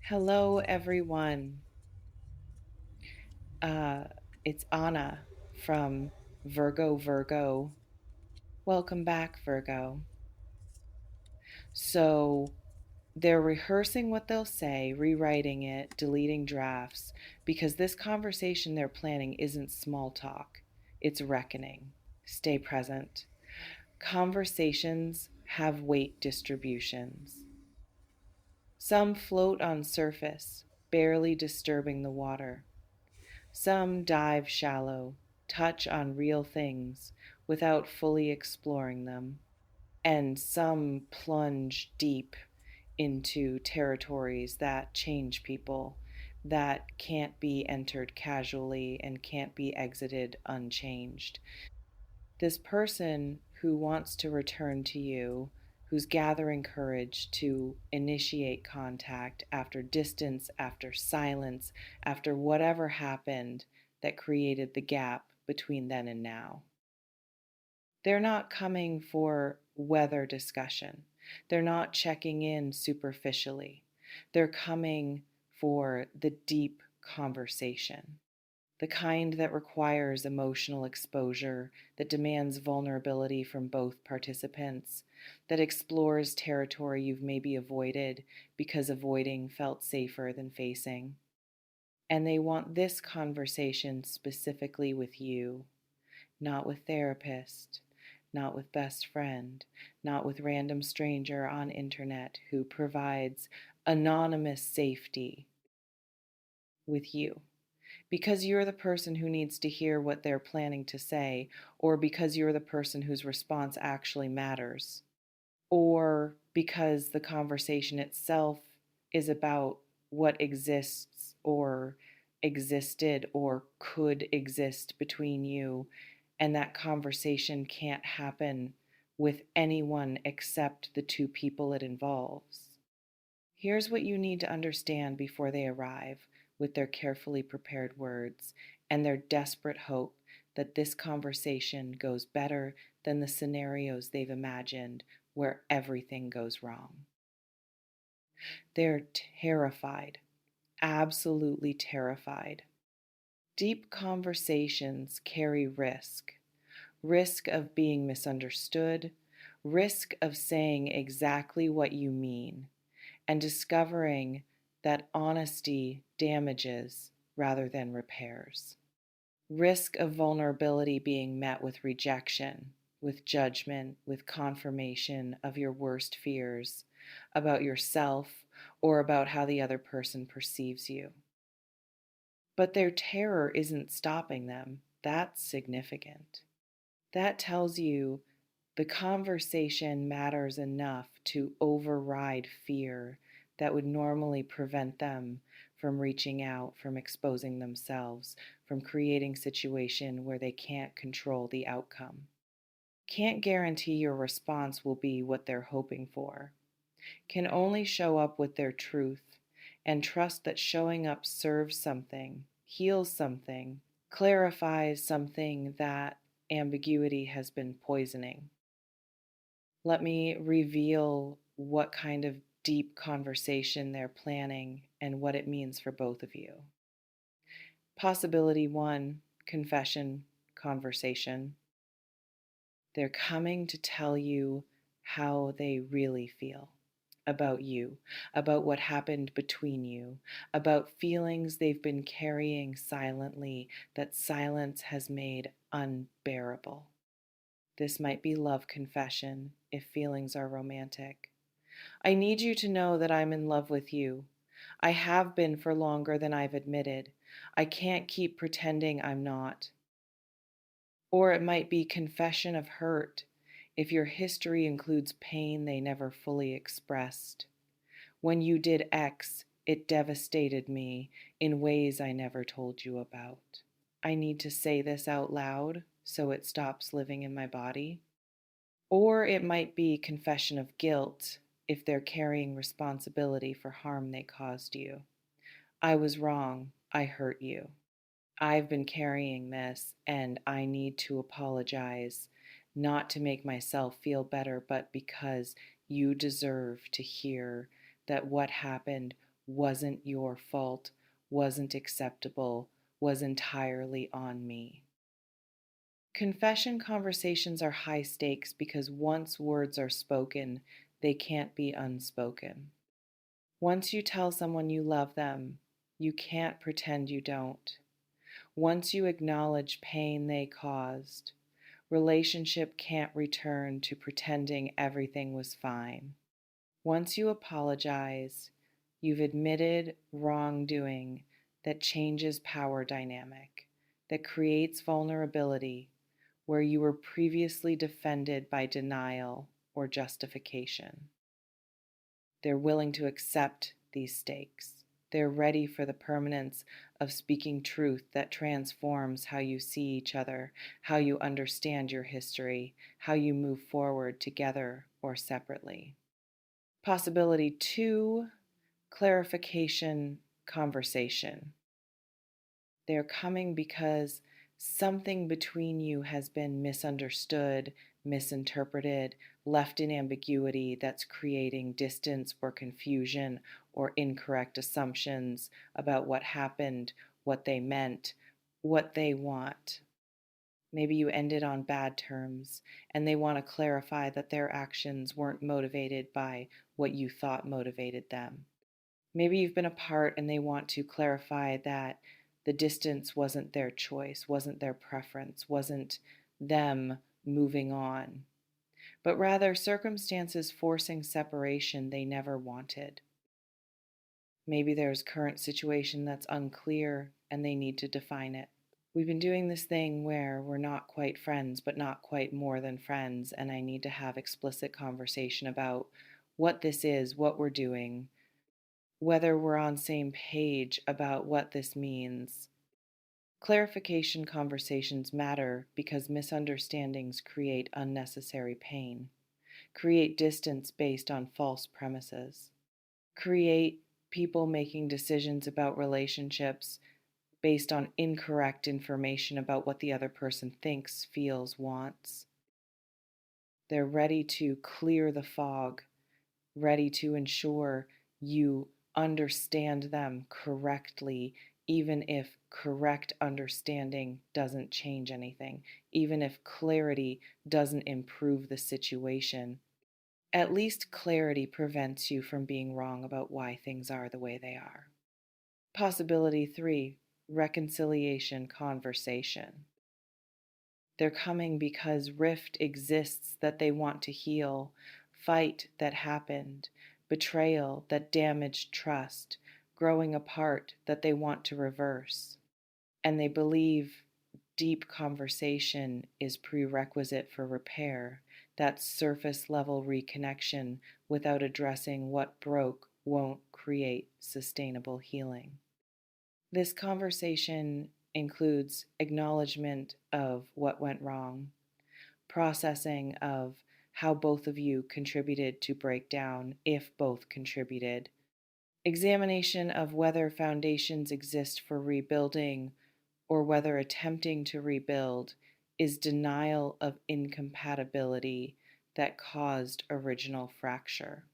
Hello, everyone. Uh, it's Anna from Virgo. Welcome back, Virgo. So, they're rehearsing what they'll say, rewriting it, deleting drafts, because this conversation they're planning isn't small talk, it's reckoning. Stay present. Conversations have weight distributions. Some float on surface, barely disturbing the water. Some dive shallow, touch on real things without fully exploring them, and some plunge deep into territories that change people, that can't be entered casually and can't be exited unchanged. This person who wants to return to you, who's gathering courage to initiate contact after distance, after silence, after whatever happened that created the gap between then and now. They're not coming for weather discussion. They're not checking in superficially. They're coming for the deep conversation, the kind that requires emotional exposure, that demands vulnerability from both participants, that explores territory you've maybe avoided because avoiding felt safer than facing. And they want this conversation specifically with you, not with therapist, not with best friend, not with random stranger on internet who provides anonymous safety, with you. Because you're the person who needs to hear what they're planning to say, or because you're the person whose response actually matters, or because the conversation itself is about what exists or existed or could exist between you, and that conversation can't happen with anyone except the two people it involves. Here's what you need to understand before they arrive with their carefully prepared words and their desperate hope that this conversation goes better than the scenarios they've imagined where everything goes wrong. They're terrified, absolutely terrified. Deep conversations carry risk of being misunderstood, risk of saying exactly what you mean, and discovering that honesty damages rather than repairs. Risk of vulnerability being met with rejection, with judgment, with confirmation of your worst fears about yourself or about how the other person perceives you. But their terror isn't stopping them. That's significant. That tells you the conversation matters enough to override fear that would normally prevent them from reaching out, from exposing themselves, from creating a situation where they can't control the outcome. Can't guarantee your response will be what they're hoping for. Can only show up with their truth and trust that showing up serves something, heals something, clarifies something that ambiguity has been poisoning. Let me reveal what kind of deep conversation they're planning and what it means for both of you. Possibility one, confession conversation. They're coming to tell you how they really feel about you, about what happened between you, about feelings they've been carrying silently that silence has made unbearable. This might be love confession if feelings are romantic. I need you to know that I'm in love with you. I have been for longer than I've admitted. I can't keep pretending I'm not. Or it might be confession of hurt if your history includes pain they never fully expressed. When you did X, it devastated me in ways I never told you about. I need to say this out loud so it stops living in my body. Or it might be confession of guilt if they're carrying responsibility for harm they caused you. I was wrong. I hurt you. I've been carrying this and I need to apologize, not to make myself feel better, but because you deserve to hear that what happened wasn't your fault, wasn't acceptable, was entirely on me. Confession conversations are high stakes because once words are spoken, they can't be unspoken. Once you tell someone you love them, you can't pretend you don't. Once you acknowledge pain they caused, relationship can't return to pretending everything was fine. Once you apologize, you've admitted wrongdoing that changes power dynamic, that creates vulnerability where you were previously defended by denial or justification. They're willing to accept these stakes. They're ready for the permanence of speaking truth that transforms how you see each other, how you understand your history, how you move forward together or separately. Possibility 2, clarification conversation. They're coming because something between you has been misunderstood, misinterpreted, left in ambiguity that's creating distance or confusion or incorrect assumptions about what happened, what they meant, what they want. Maybe you ended on bad terms and they want to clarify that their actions weren't motivated by what you thought motivated them. Maybe you've been apart and they want to clarify that the distance wasn't their choice, wasn't their preference, wasn't them moving on, but rather circumstances forcing separation they never wanted. Maybe there's current situation that's unclear and they need to define it. We've been doing this thing where we're not quite friends, but not quite more than friends, and I need to have explicit conversation about what this is, what we're doing, whether we're on same page about what this means. Clarification conversations matter because misunderstandings create unnecessary pain, create distance based on false premises, create people making decisions about relationships based on incorrect information about what the other person thinks, feels, wants. They're ready to clear the fog, ready to ensure you understand them correctly, even if correct understanding doesn't change anything, even if clarity doesn't improve the situation. At least clarity prevents you from being wrong about why things are the way they are. Possibility 3, reconciliation conversation. They're coming because rift exists that they want to heal, fight that happened, betrayal that damaged trust, growing apart that they want to reverse. And they believe deep conversation is prerequisite for repair, that surface level reconnection without addressing what broke won't create sustainable healing. This conversation includes acknowledgement of what went wrong, processing of how both of you contributed to breakdown, if both contributed, examination of whether foundations exist for rebuilding or whether attempting to rebuild is denial of incompatibility that caused original fracture.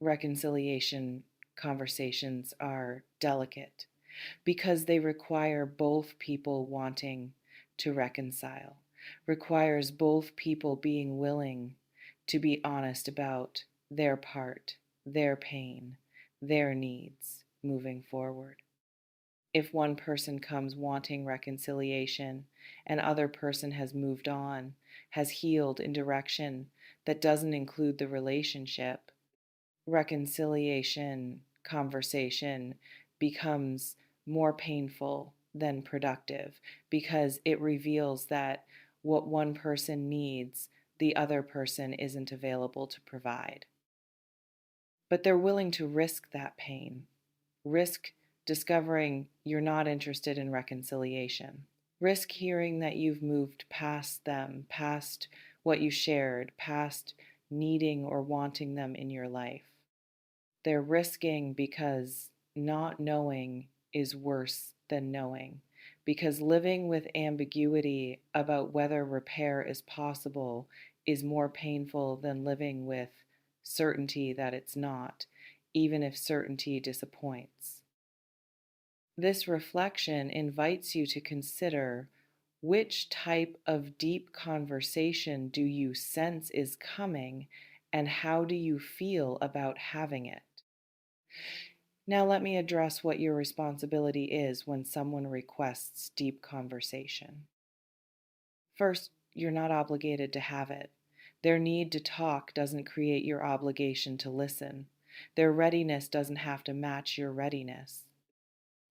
Reconciliation conversations are delicate because they require both people wanting to reconcile, requires both people being willing to be honest about their part, their pain, their needs moving forward. If one person comes wanting reconciliation and other person has moved on, has healed in direction that doesn't include the relationship, reconciliation conversation becomes more painful than productive because it reveals that what one person needs, the other person isn't available to provide. But they're willing to risk that pain, risk discovering you're not interested in reconciliation, risk hearing that you've moved past them, past what you shared, past needing or wanting them in your life. They're risking because not knowing is worse than knowing, because living with ambiguity about whether repair is possible is more painful than living with certainty that it's not, even if certainty disappoints. This reflection invites you to consider which type of deep conversation do you sense is coming, and how do you feel about having it? Now, let me address what your responsibility is when someone requests deep conversation. First, you're not obligated to have it. Their need to talk doesn't create your obligation to listen. Their readiness doesn't have to match your readiness.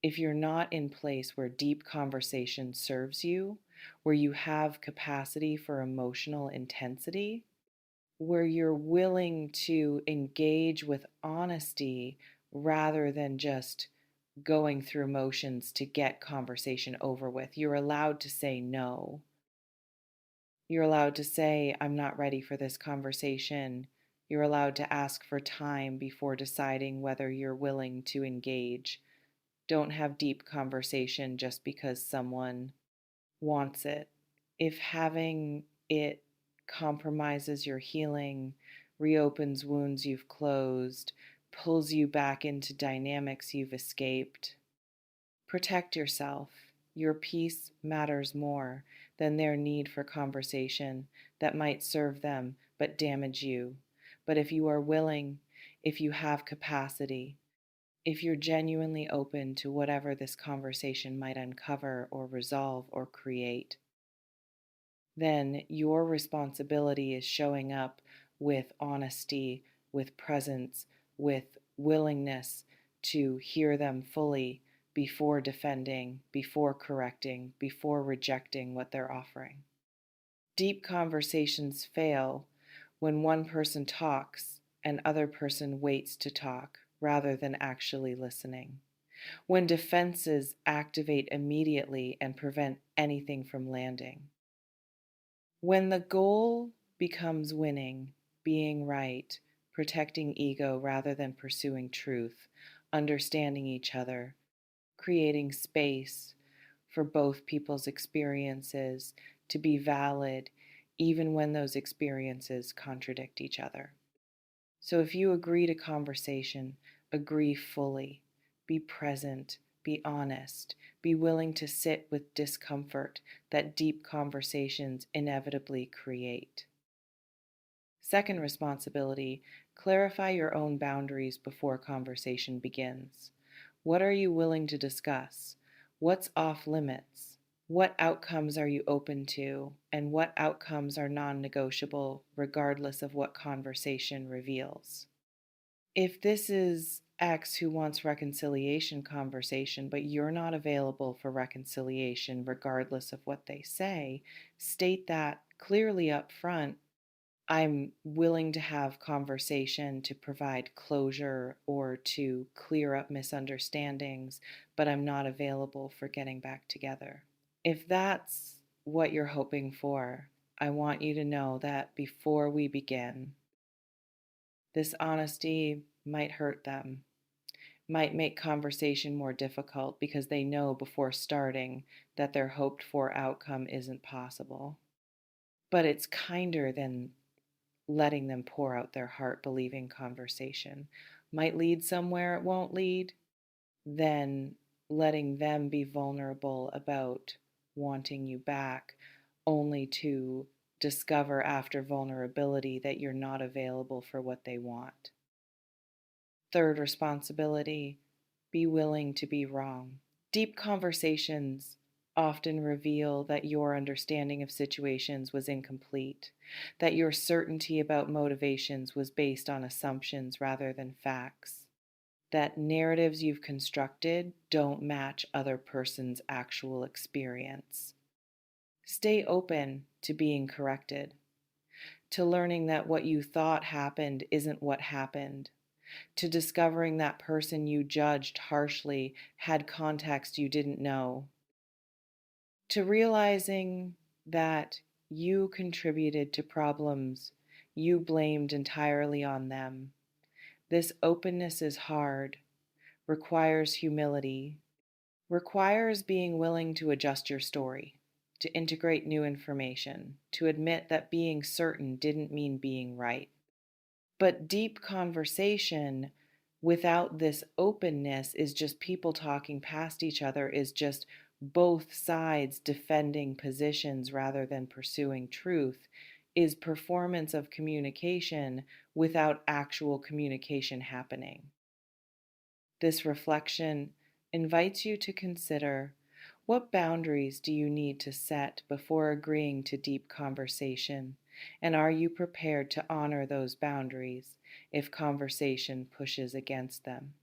If you're not in place where deep conversation serves you, where you have capacity for emotional intensity, where you're willing to engage with honesty rather than just going through motions to get conversation over with, you're allowed to say no. You're allowed to say, I'm not ready for this conversation. You're allowed to ask for time before deciding whether you're willing to engage. Don't have deep conversation just because someone wants it. If having it compromises your healing, reopens wounds you've closed, pulls you back into dynamics you've escaped, protect yourself. Your peace matters more than their need for conversation that might serve them but damage you. But if you are willing, if you have capacity, if you're genuinely open to whatever this conversation might uncover or resolve or create, then your responsibility is showing up with honesty, with presence, with willingness to hear them fully before defending, before correcting, before rejecting what they're offering. Deep conversations fail when one person talks and other person waits to talk rather than actually listening. When defenses activate immediately and prevent anything from landing. When the goal becomes winning, being right, protecting ego rather than pursuing truth, understanding each other, creating space for both people's experiences to be valid, even when those experiences contradict each other. So if you agree to conversation, agree fully, be present, be honest, be willing to sit with discomfort that deep conversations inevitably create. Second responsibility, clarify your own boundaries before conversation begins. What are you willing to discuss? What's off limits? What outcomes are you open to? And what outcomes are non-negotiable regardless of what conversation reveals? If this is X who wants reconciliation conversation, but you're not available for reconciliation regardless of what they say, state that clearly up front. I'm willing to have conversation to provide closure or to clear up misunderstandings, but I'm not available for getting back together. If that's what you're hoping for, I want you to know that before we begin, this honesty might hurt them, might make conversation more difficult because they know before starting that their hoped for outcome isn't possible. But it's kinder than letting them pour out their heart believing conversation might lead somewhere it won't lead, then letting them be vulnerable about wanting you back only to discover after vulnerability that you're not available for what they want. Third responsibility, be willing to be wrong. Deep conversations often reveal that your understanding of situations was incomplete, that your certainty about motivations was based on assumptions rather than facts, that narratives you've constructed don't match other person's actual experience. Stay open to being corrected, to learning that what you thought happened isn't what happened, to discovering that person you judged harshly had context you didn't know, to realizing that you contributed to problems you blamed entirely on them. This openness is hard, requires humility, requires being willing to adjust your story, to integrate new information, to admit that being certain didn't mean being right. But deep conversation Without this openness is just people talking past each other, is just both sides defending positions rather than pursuing truth, is performance of communication without actual communication happening. This reflection invites you to consider, what boundaries do you need to set before agreeing to deep conversation? And are you prepared to honor those boundaries if conversation pushes against them?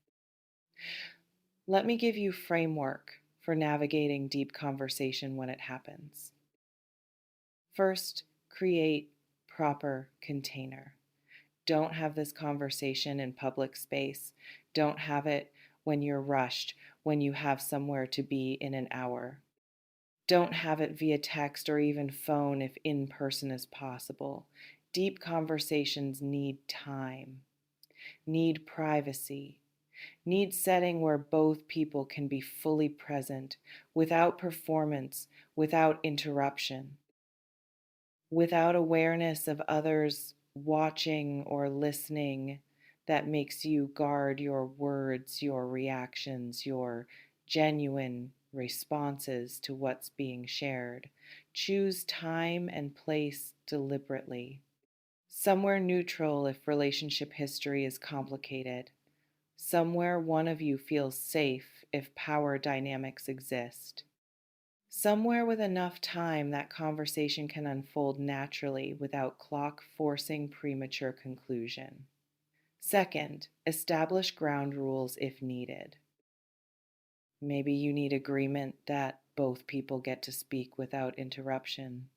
Let me give you framework for navigating deep conversation when it happens. First, create proper container. Don't have this conversation in public space. Don't have it when you're rushed, when you have somewhere to be in an hour. Don't have it via text or even phone if in person is possible. Deep conversations need time, need privacy, need setting where both people can be fully present, without performance, without interruption, without awareness of others watching or listening that makes you guard your words, your reactions, your genuine responses to what's being shared. Choose time and place deliberately. Somewhere neutral if relationship history is complicated. Somewhere one of you feels safe if power dynamics exist. Somewhere with enough time that conversation can unfold naturally without clock forcing premature conclusion. Second, establish ground rules if needed. Maybe you need agreement that both people get to speak without interruption.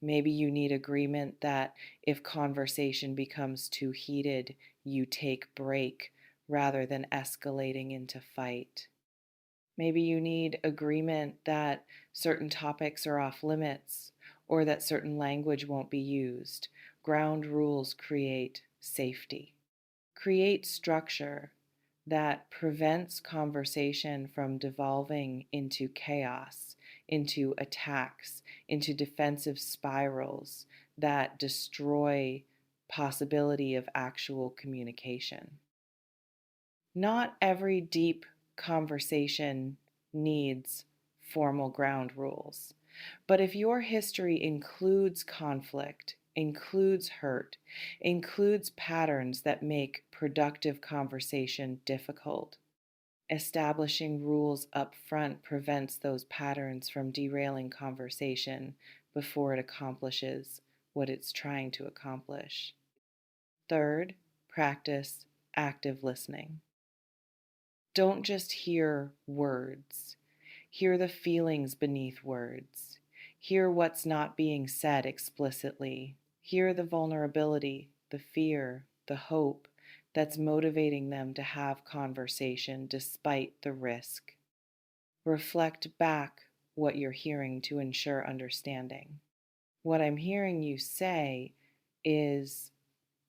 Maybe you need agreement that if conversation becomes too heated, you take break rather than escalating into fight. Maybe you need agreement that certain topics are off limits or that certain language won't be used. Ground rules create safety. Create structure that prevents conversation from devolving into chaos, into attacks, into defensive spirals that destroy possibility of actual communication. Not every deep conversation needs formal ground rules. But if your history includes conflict, includes hurt, includes patterns that make productive conversation difficult, establishing rules up front prevents those patterns from derailing conversation before it accomplishes what it's trying to accomplish. Third, practice active listening. Don't just hear words. Hear the feelings beneath words. Hear what's not being said explicitly. Hear the vulnerability, the fear, the hope that's motivating them to have conversation despite the risk. Reflect back what you're hearing to ensure understanding. What I'm hearing you say is,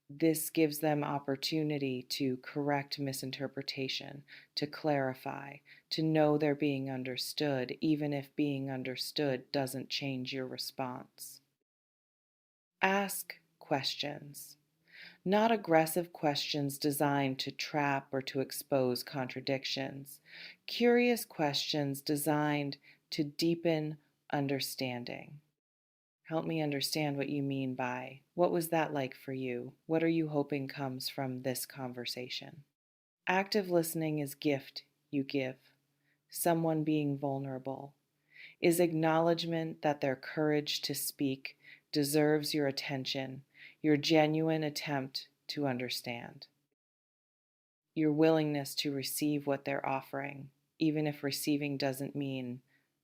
this gives them opportunity to correct misinterpretation, to clarify, to know they're being understood, even if being understood doesn't change your response. Ask questions, not aggressive questions designed to trap or to expose contradictions. Curious questions designed to deepen understanding. Help me understand what you mean by, what was that like for you? What are you hoping comes from this conversation? Active listening is gift you give. Someone being vulnerable is acknowledgement that their courage to speak deserves your attention, your genuine attempt to understand, your willingness to receive what they're offering, even if receiving doesn't mean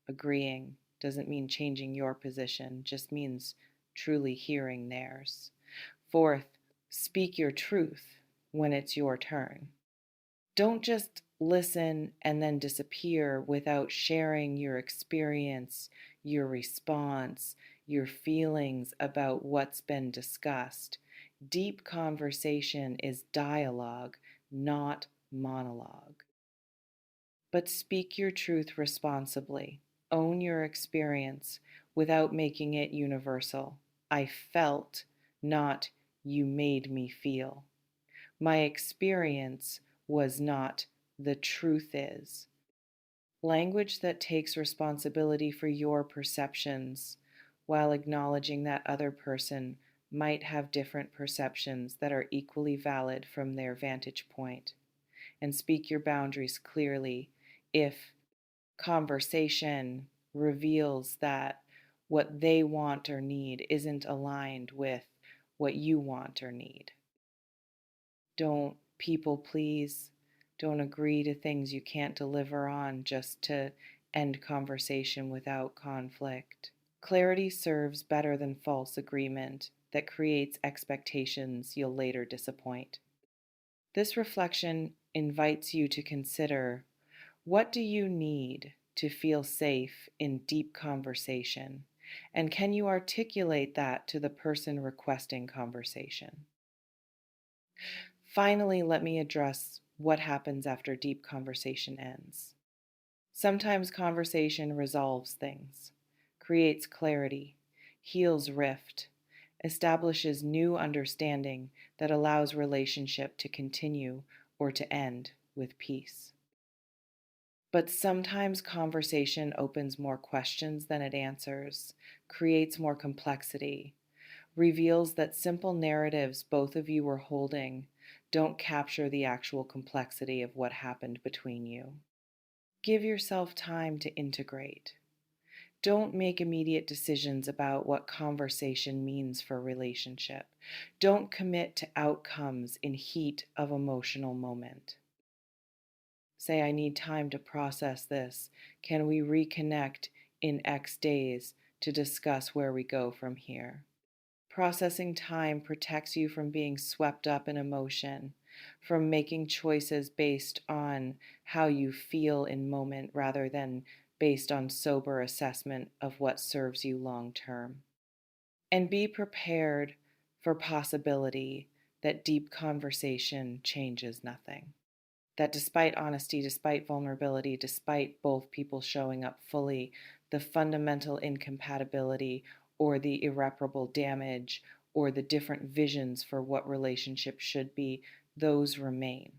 agreeing, doesn't mean changing your position, just means truly hearing theirs. Fourth, speak your truth when it's your turn. Don't just listen and then disappear without sharing your experience, your response, your feelings about what's been discussed. Deep conversation is dialogue, not monologue. But speak your truth responsibly. Own your experience without making it universal. I felt, not you made me feel. My experience was not the truth is. Language that takes responsibility for your perceptions while acknowledging that other person might have different perceptions that are equally valid from their vantage point. And speak your boundaries clearly if conversation reveals that what they want or need isn't aligned with what you want or need. Don't people please. Don't agree to things you can't deliver on just to end conversation without conflict. Clarity serves better than false agreement that creates expectations you'll later disappoint. This reflection invites you to consider, what do you need to feel safe in deep conversation? And can you articulate that to the person requesting conversation? Finally, let me address what happens after deep conversation ends. Sometimes conversation resolves things, creates clarity, heals rift, establishes new understanding that allows relationship to continue or to end with peace. But sometimes conversation opens more questions than it answers, creates more complexity, reveals that simple narratives both of you were holding don't capture the actual complexity of what happened between you. Give yourself time to integrate. Don't make immediate decisions about what conversation means for a relationship. Don't commit to outcomes in heat of emotional moment. Say, I need time to process this. Can we reconnect in X days to discuss where we go from here? Processing time protects you from being swept up in emotion, from making choices based on how you feel in moment rather than based on sober assessment of what serves you long term. And be prepared for possibility that deep conversation changes nothing. That despite honesty, despite vulnerability, despite both people showing up fully, the fundamental incompatibility or the irreparable damage or the different visions for what relationships should be, those remain.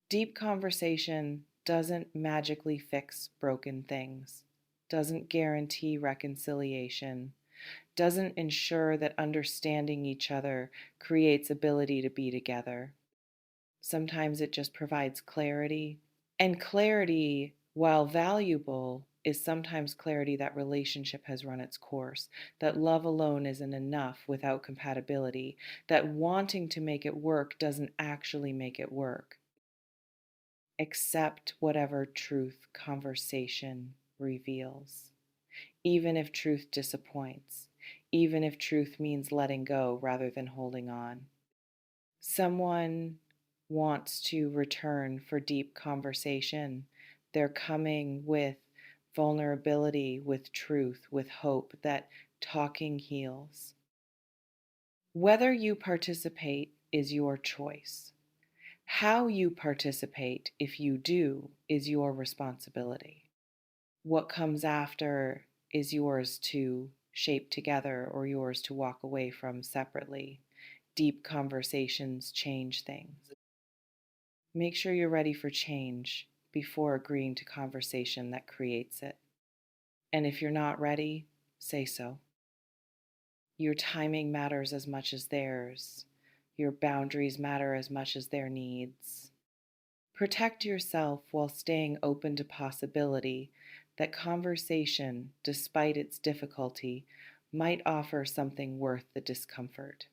Deep conversation doesn't magically fix broken things, doesn't guarantee reconciliation, doesn't ensure that understanding each other creates ability to be together. Sometimes it just provides clarity. And clarity, while valuable, is sometimes clarity that relationship has run its course, that love alone isn't enough without compatibility, that wanting to make it work doesn't actually make it work. Accept whatever truth conversation reveals, even if truth disappoints, even if truth means letting go rather than holding on. Someone wants to return for deep conversation. They're coming with vulnerability, with truth, with hope that talking heals. Whether you participate is your choice. How you participate, if you do, is your responsibility. What comes after is yours to shape together or yours to walk away from separately. Deep conversations change things. Make sure you're ready for change before agreeing to conversation that creates it. And if you're not ready, say so. Your timing matters as much as theirs. Your boundaries matter as much as their needs. Protect yourself while staying open to possibility that conversation, despite its difficulty, might offer something worth the discomfort.